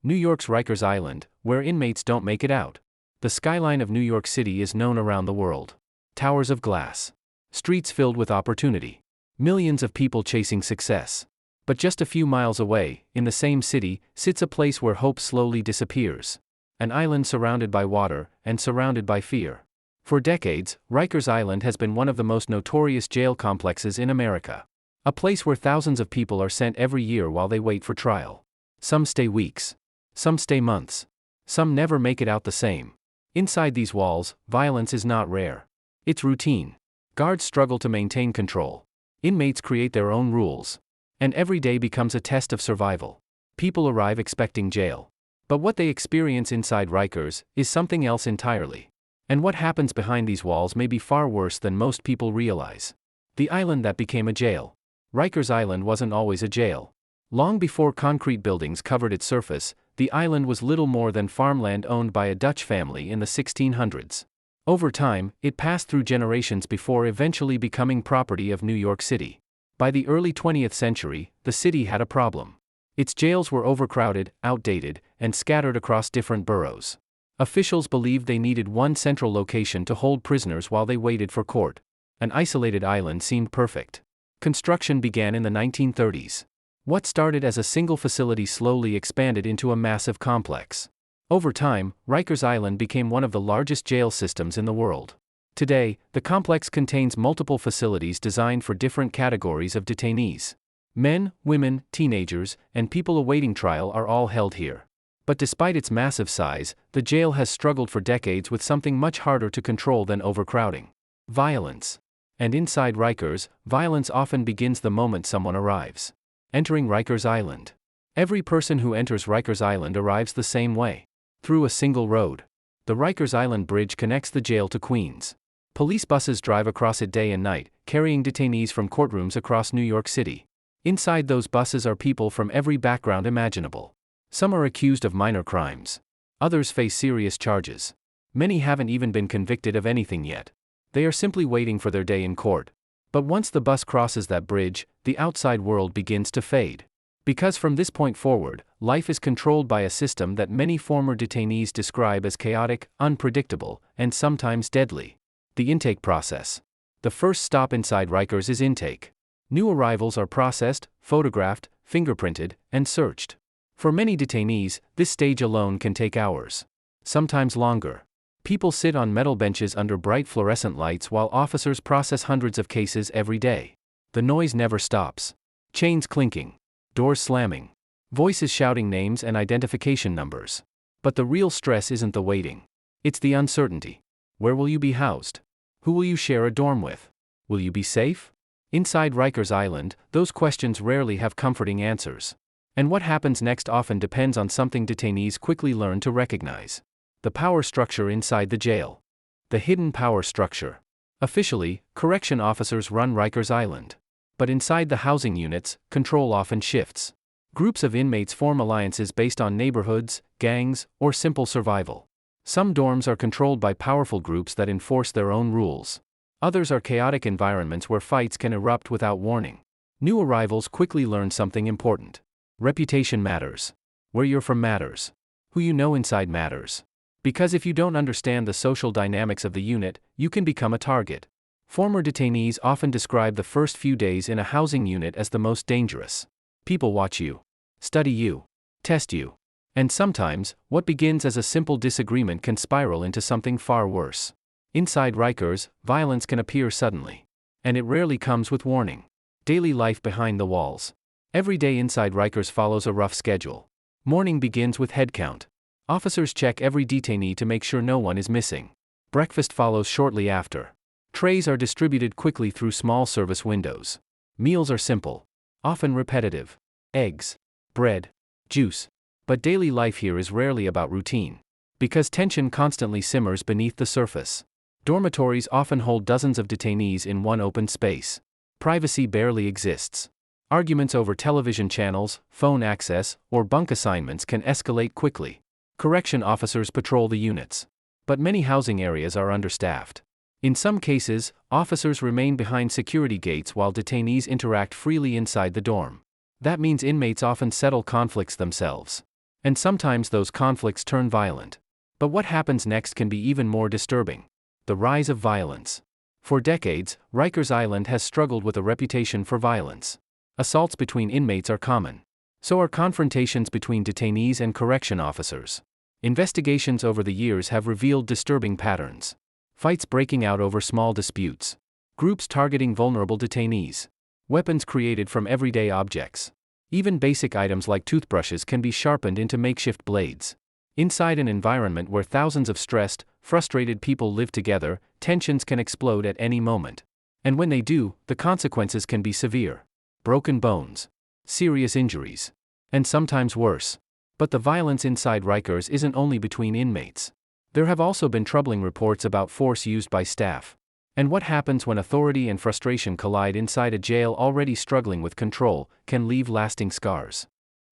New York's Rikers Island, where inmates don't make it out. The skyline of New York City is known around the world. Towers of glass. Streets filled with opportunity. Millions of people chasing success. But just a few miles away, in the same city, sits a place where hope slowly disappears. An island surrounded by water, and surrounded by fear. For decades, Rikers Island has been one of the most notorious jail complexes in America. A place where thousands of people are sent every year while they wait for trial. Some stay weeks. Some stay months. Some never make it out the same. Inside these walls, violence is not rare. It's routine. Guards struggle to maintain control. Inmates create their own rules. And every day becomes a test of survival. People arrive expecting jail. But what they experience inside Rikers is something else entirely. And what happens behind these walls may be far worse than most people realize. The island that became a jail. Rikers Island wasn't always a jail. Long before concrete buildings covered its surface, the island was little more than farmland owned by a Dutch family in the 1600s. Over time, it passed through generations before eventually becoming property of New York City. By the early 20th century, the city had a problem. Its jails were overcrowded, outdated, and scattered across different boroughs. Officials believed they needed one central location to hold prisoners while they waited for court. An isolated island seemed perfect. Construction began in the 1930s. What started as a single facility slowly expanded into a massive complex. Over time, Rikers Island became one of the largest jail systems in the world. Today, the complex contains multiple facilities designed for different categories of detainees. Men, women, teenagers, and people awaiting trial are all held here. But despite its massive size, the jail has struggled for decades with something much harder to control than overcrowding. Violence. And inside Rikers, violence often begins the moment someone arrives. Entering Rikers Island. Every person who enters Rikers Island arrives the same way. Through a single road. The Rikers Island Bridge connects the jail to Queens. Police buses drive across it day and night, carrying detainees from courtrooms across New York City. Inside those buses are people from every background imaginable. Some are accused of minor crimes. Others face serious charges. Many haven't even been convicted of anything yet. They are simply waiting for their day in court. But once the bus crosses that bridge, the outside world begins to fade. Because from this point forward, life is controlled by a system that many former detainees describe as chaotic, unpredictable, and sometimes deadly. The intake process. The first stop inside Rikers is intake. New arrivals are processed, photographed, fingerprinted, and searched. For many detainees, this stage alone can take hours. Sometimes longer. People sit on metal benches under bright fluorescent lights while officers process hundreds of cases every day. The noise never stops. Chains clinking. Doors slamming. Voices shouting names and identification numbers. But the real stress isn't the waiting. It's the uncertainty. Where will you be housed? Who will you share a dorm with? Will you be safe? Inside Rikers Island, those questions rarely have comforting answers. And what happens next often depends on something detainees quickly learn to recognize. The power structure inside the jail. The hidden power structure. Officially, correction officers run Rikers Island. But inside the housing units, control often shifts. Groups of inmates form alliances based on neighborhoods, gangs, or simple survival. Some dorms are controlled by powerful groups that enforce their own rules. Others are chaotic environments where fights can erupt without warning. New arrivals quickly learn something important. Reputation matters. Where you're from matters. Who you know inside matters. Because if you don't understand the social dynamics of the unit, you can become a target. Former detainees often describe the first few days in a housing unit as the most dangerous. People watch you, study you, test you. And sometimes, what begins as a simple disagreement can spiral into something far worse. Inside Rikers, violence can appear suddenly. And it rarely comes with warning. Daily life behind the walls. Every day inside Rikers follows a rough schedule. Morning begins with head count. Officers check every detainee to make sure no one is missing. Breakfast follows shortly after. Trays are distributed quickly through small service windows. Meals are simple. Often repetitive. Eggs. Bread. Juice. But daily life here is rarely about routine. Because tension constantly simmers beneath the surface. Dormitories often hold dozens of detainees in one open space. Privacy barely exists. Arguments over television channels, phone access, or bunk assignments can escalate quickly. Correction officers patrol the units. But many housing areas are understaffed. In some cases, officers remain behind security gates while detainees interact freely inside the dorm. That means inmates often settle conflicts themselves. And sometimes those conflicts turn violent. But what happens next can be even more disturbing. The rise of violence. For decades, Rikers Island has struggled with a reputation for violence. Assaults between inmates are common. So are confrontations between detainees and correction officers. Investigations over the years have revealed disturbing patterns. Fights breaking out over small disputes. Groups targeting vulnerable detainees. Weapons created from everyday objects. Even basic items like toothbrushes can be sharpened into makeshift blades. Inside an environment where thousands of stressed, frustrated people live together, tensions can explode at any moment. And when they do, the consequences can be severe. Broken bones. Serious injuries. And sometimes worse. But the violence inside Rikers isn't only between inmates. There have also been troubling reports about force used by staff. And what happens when authority and frustration collide inside a jail already struggling with control can leave lasting scars.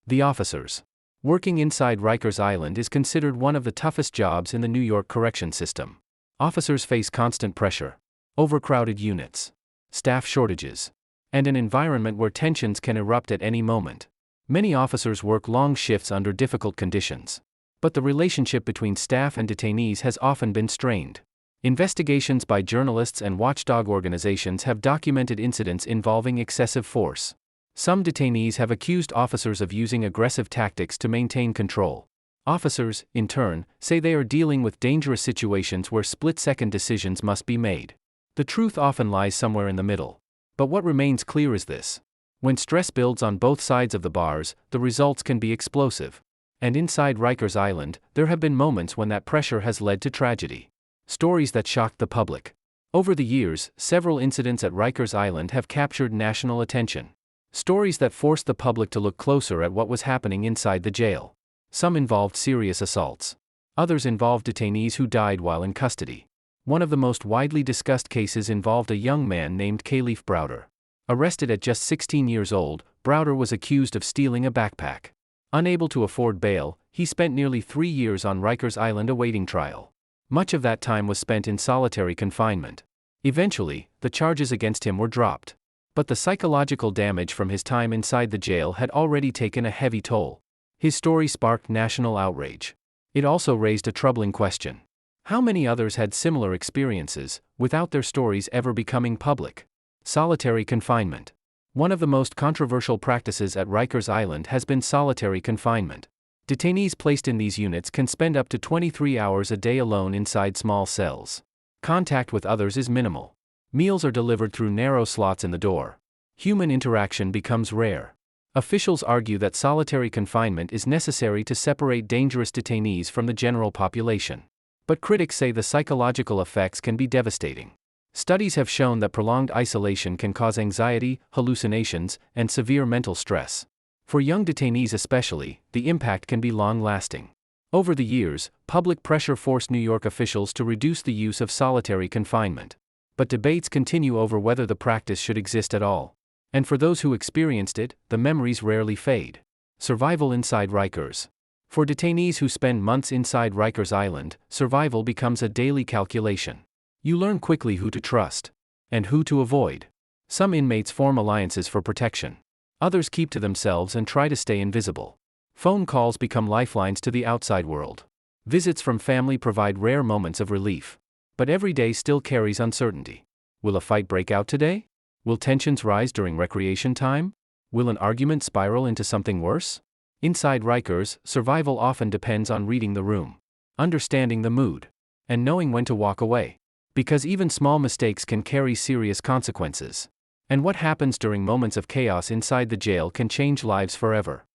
The officers. Working inside Rikers Island is considered one of the toughest jobs in the New York correction system. Officers face constant pressure, overcrowded units, staff shortages, and an environment where tensions can erupt at any moment. Many officers work long shifts under difficult conditions. But the relationship between staff and detainees has often been strained. Investigations by journalists and watchdog organizations have documented incidents involving excessive force. Some detainees have accused officers of using aggressive tactics to maintain control. Officers, in turn, say they are dealing with dangerous situations where split-second decisions must be made. The truth often lies somewhere in the middle. But what remains clear is this. When stress builds on both sides of the bars, the results can be explosive. And inside Rikers Island, there have been moments when that pressure has led to tragedy. Stories that shocked the public. Over the years, several incidents at Rikers Island have captured national attention. Stories that forced the public to look closer at what was happening inside the jail. Some involved serious assaults. Others involved detainees who died while in custody. One of the most widely discussed cases involved a young man named Khalif Browder. Arrested at just 16 years old, Browder was accused of stealing a backpack. Unable to afford bail, he spent nearly 3 years on Rikers Island awaiting trial. Much of that time was spent in solitary confinement. Eventually, the charges against him were dropped. But the psychological damage from his time inside the jail had already taken a heavy toll. His story sparked national outrage. It also raised a troubling question. How many others had similar experiences, without their stories ever becoming public? Solitary confinement. One of the most controversial practices at Rikers Island has been solitary confinement. Detainees placed in these units can spend up to 23 hours a day alone inside small cells. Contact with others is minimal. Meals are delivered through narrow slots in the door. Human interaction becomes rare. Officials argue that solitary confinement is necessary to separate dangerous detainees from the general population. But critics say the psychological effects can be devastating. Studies have shown that prolonged isolation can cause anxiety, hallucinations, and severe mental stress. For young detainees especially, the impact can be long-lasting. Over the years, public pressure forced New York officials to reduce the use of solitary confinement. But debates continue over whether the practice should exist at all. And for those who experienced it, the memories rarely fade. Survival inside Rikers. For detainees who spend months inside Rikers Island, survival becomes a daily calculation. You learn quickly who to trust and who to avoid. Some inmates form alliances for protection. Others keep to themselves and try to stay invisible. Phone calls become lifelines to the outside world. Visits from family provide rare moments of relief. But every day still carries uncertainty. Will a fight break out today? Will tensions rise during recreation time? Will an argument spiral into something worse? Inside Rikers, survival often depends on reading the room, understanding the mood, and knowing when to walk away. Because even small mistakes can carry serious consequences. And what happens during moments of chaos inside the jail can change lives forever.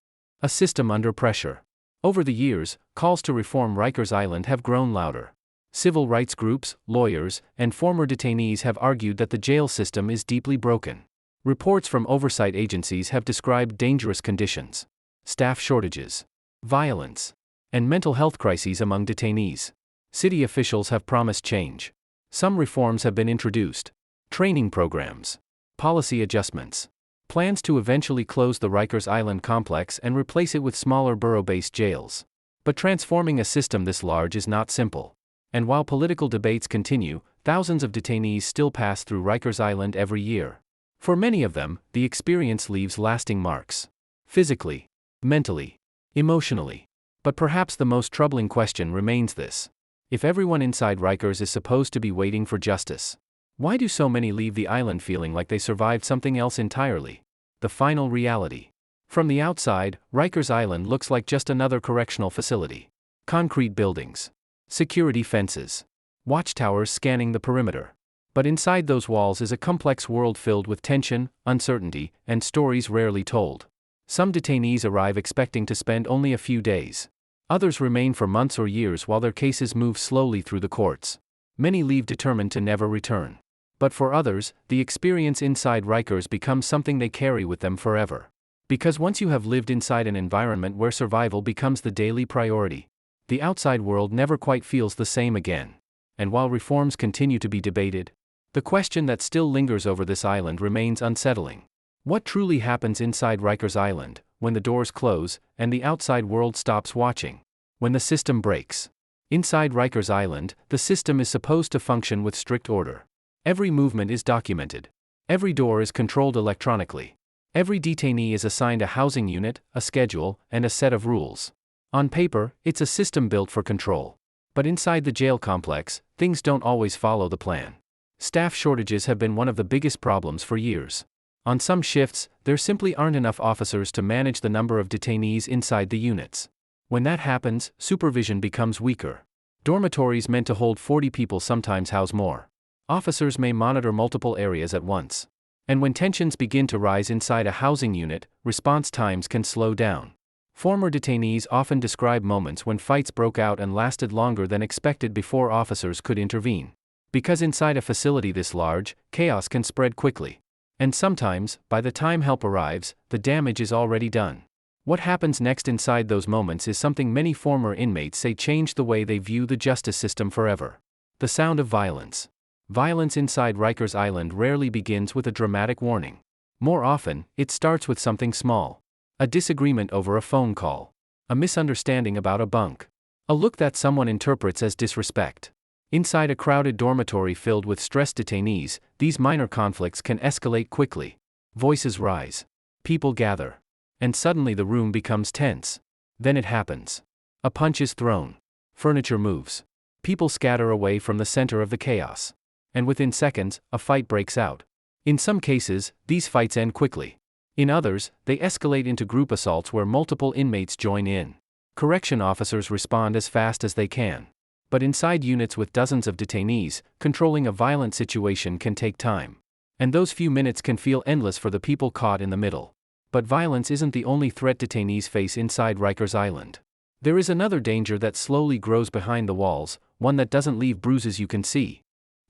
A system under pressure. Over the years, calls to reform Rikers Island have grown louder. Civil rights groups, lawyers, and former detainees have argued that the jail system is deeply broken. Reports from oversight agencies have described dangerous conditions, staff shortages, violence, and mental health crises among detainees. City officials have promised change. Some reforms have been introduced. Training programs, policy adjustments, plans to eventually close the Rikers Island complex and replace it with smaller borough-based jails. But transforming a system this large is not simple. And while political debates continue, thousands of detainees still pass through Rikers Island every year. For many of them, the experience leaves lasting marks. Physically, mentally, emotionally. But perhaps the most troubling question remains this. If everyone inside Rikers is supposed to be waiting for justice, why do so many leave the island feeling like they survived something else entirely? The final reality. From the outside, Rikers Island looks like just another correctional facility. Concrete buildings, security fences, watchtowers scanning the perimeter. But inside those walls is a complex world filled with tension, uncertainty, and stories rarely told. Some detainees arrive expecting to spend only a few days. Others remain for months or years while their cases move slowly through the courts. Many leave determined to never return. But for others, the experience inside Rikers becomes something they carry with them forever. Because once you have lived inside an environment where survival becomes the daily priority, the outside world never quite feels the same again. And while reforms continue to be debated, the question that still lingers over this island remains unsettling. What truly happens inside Rikers Island, when the doors close, and the outside world stops watching? When the system breaks. Inside Rikers Island, the system is supposed to function with strict order. Every movement is documented. Every door is controlled electronically. Every detainee is assigned a housing unit, a schedule, and a set of rules. On paper, it's a system built for control. But inside the jail complex, things don't always follow the plan. Staff shortages have been one of the biggest problems for years. On some shifts, there simply aren't enough officers to manage the number of detainees inside the units. When that happens, supervision becomes weaker. Dormitories meant to hold 40 people sometimes house more. Officers may monitor multiple areas at once. And when tensions begin to rise inside a housing unit, response times can slow down. Former detainees often describe moments when fights broke out and lasted longer than expected before officers could intervene. Because inside a facility this large, chaos can spread quickly. And sometimes, by the time help arrives, the damage is already done. What happens next inside those moments is something many former inmates say changed the way they view the justice system forever. The sound of violence. Violence inside Rikers Island rarely begins with a dramatic warning. More often, it starts with something small. A disagreement over a phone call. A misunderstanding about a bunk. A look that someone interprets as disrespect. Inside a crowded dormitory filled with stressed detainees, these minor conflicts can escalate quickly. Voices rise. People gather. And suddenly the room becomes tense. Then it happens. A punch is thrown. Furniture moves. People scatter away from the center of the chaos. And within seconds, a fight breaks out. In some cases, these fights end quickly. In others, they escalate into group assaults where multiple inmates join in. Correction officers respond as fast as they can. But inside units with dozens of detainees, controlling a violent situation can take time. And those few minutes can feel endless for the people caught in the middle. But violence isn't the only threat detainees face inside Rikers Island. There is another danger that slowly grows behind the walls, one that doesn't leave bruises you can see.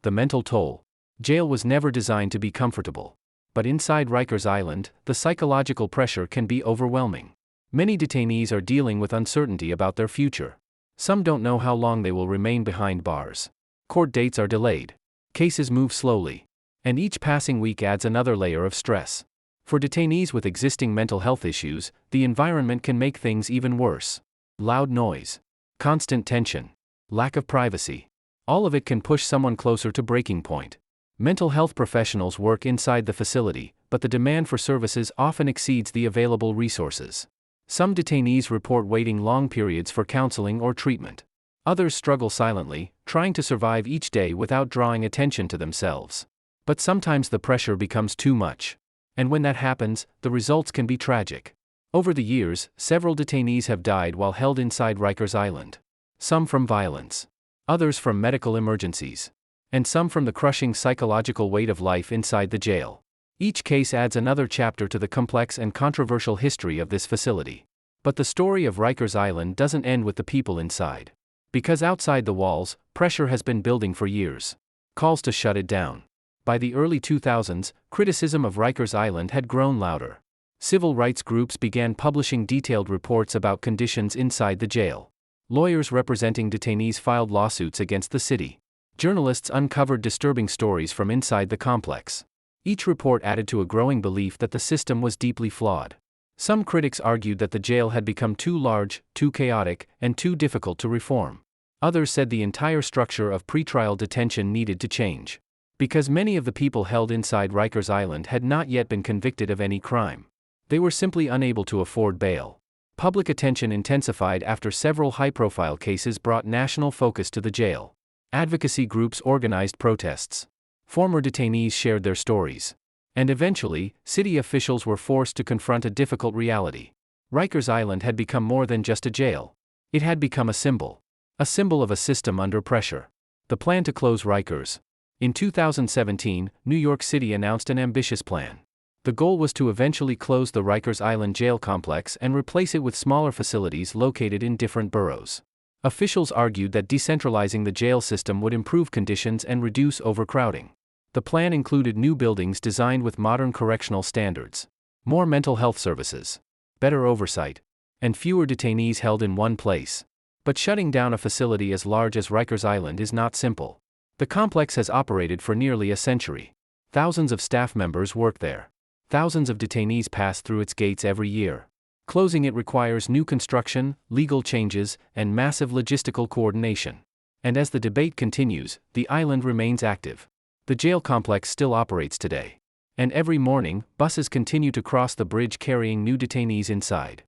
The mental toll. Jail was never designed to be comfortable. But inside Rikers Island, the psychological pressure can be overwhelming. Many detainees are dealing with uncertainty about their future. Some don't know how long they will remain behind bars. Court dates are delayed. Cases move slowly. And each passing week adds another layer of stress. For detainees with existing mental health issues, the environment can make things even worse. Loud noise. Constant tension. Lack of privacy. All of it can push someone closer to breaking point. Mental health professionals work inside the facility, but the demand for services often exceeds the available resources. Some detainees report waiting long periods for counseling or treatment. Others struggle silently, trying to survive each day without drawing attention to themselves. But sometimes the pressure becomes too much. And when that happens, the results can be tragic. Over the years, several detainees have died while held inside Rikers Island. Some from violence. Others from medical emergencies. And some from the crushing psychological weight of life inside the jail. Each case adds another chapter to the complex and controversial history of this facility. But the story of Rikers Island doesn't end with the people inside. Because outside the walls, pressure has been building for years. Calls to shut it down. By the early 2000s, criticism of Rikers Island had grown louder. Civil rights groups began publishing detailed reports about conditions inside the jail. Lawyers representing detainees filed lawsuits against the city. Journalists uncovered disturbing stories from inside the complex. Each report added to a growing belief that the system was deeply flawed. Some critics argued that the jail had become too large, too chaotic, and too difficult to reform. Others said the entire structure of pretrial detention needed to change. Because many of the people held inside Rikers Island had not yet been convicted of any crime. They were simply unable to afford bail. Public attention intensified after several high-profile cases brought national focus to the jail. Advocacy groups organized protests. Former detainees shared their stories. And eventually, city officials were forced to confront a difficult reality. Rikers Island had become more than just a jail. It had become a symbol. A symbol of a system under pressure. The plan to close Rikers. In 2017, New York City announced an ambitious plan. The goal was to eventually close the Rikers Island jail complex and replace it with smaller facilities located in different boroughs. Officials argued that decentralizing the jail system would improve conditions and reduce overcrowding. The plan included new buildings designed with modern correctional standards, more mental health services, better oversight, and fewer detainees held in one place. But shutting down a facility as large as Rikers Island is not simple. The complex has operated for nearly a century. Thousands of staff members work there. Thousands of detainees pass through its gates every year. Closing it requires new construction, legal changes, and massive logistical coordination. And as the debate continues, the island remains active. The jail complex still operates today. And every morning, buses continue to cross the bridge carrying new detainees inside.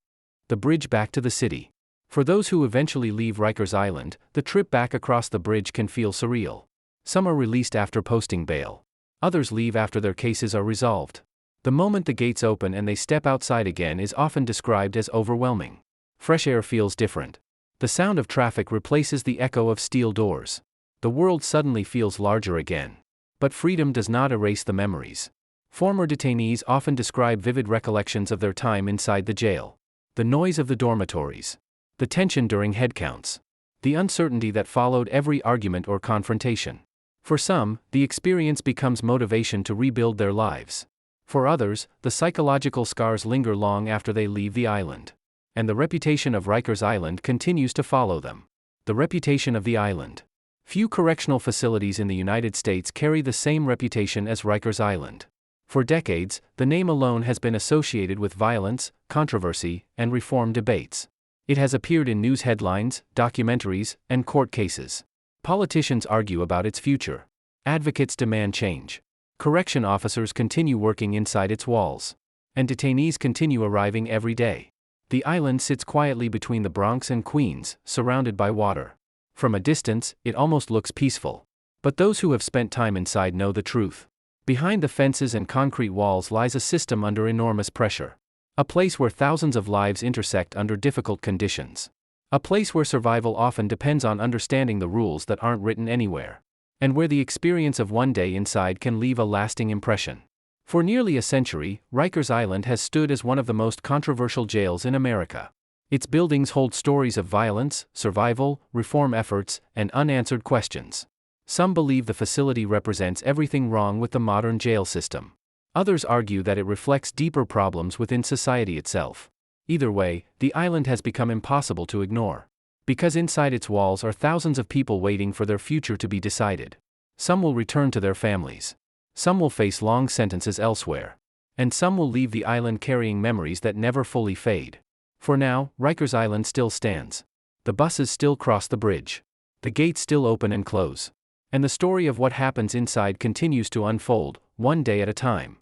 The bridge back to the city. For those who eventually leave Rikers Island, the trip back across the bridge can feel surreal. Some are released after posting bail. Others leave after their cases are resolved. The moment the gates open and they step outside again is often described as overwhelming. Fresh air feels different. The sound of traffic replaces the echo of steel doors. The world suddenly feels larger again. But freedom does not erase the memories. Former detainees often describe vivid recollections of their time inside the jail. The noise of the dormitories. The tension during headcounts. The uncertainty that followed every argument or confrontation. For some, the experience becomes motivation to rebuild their lives. For others, the psychological scars linger long after they leave the island. And the reputation of Rikers Island continues to follow them. The reputation of the island. Few correctional facilities in the United States carry the same reputation as Rikers Island. For decades, the name alone has been associated with violence, controversy, and reform debates. It has appeared in news headlines, documentaries, and court cases. Politicians argue about its future. Advocates demand change. Correction officers continue working inside its walls. And detainees continue arriving every day. The island sits quietly between the Bronx and Queens, surrounded by water. From a distance, it almost looks peaceful. But those who have spent time inside know the truth. Behind the fences and concrete walls lies a system under enormous pressure. A place where thousands of lives intersect under difficult conditions. A place where survival often depends on understanding the rules that aren't written anywhere. And where the experience of one day inside can leave a lasting impression. For nearly a century, Rikers Island has stood as one of the most controversial jails in America. Its buildings hold stories of violence, survival, reform efforts, and unanswered questions. Some believe the facility represents everything wrong with the modern jail system. Others argue that it reflects deeper problems within society itself. Either way, the island has become impossible to ignore. Because inside its walls are thousands of people waiting for their future to be decided. Some will return to their families. Some will face long sentences elsewhere. And some will leave the island carrying memories that never fully fade. For now, Rikers Island still stands. The buses still cross the bridge. The gates still open and close. And the story of what happens inside continues to unfold, one day at a time.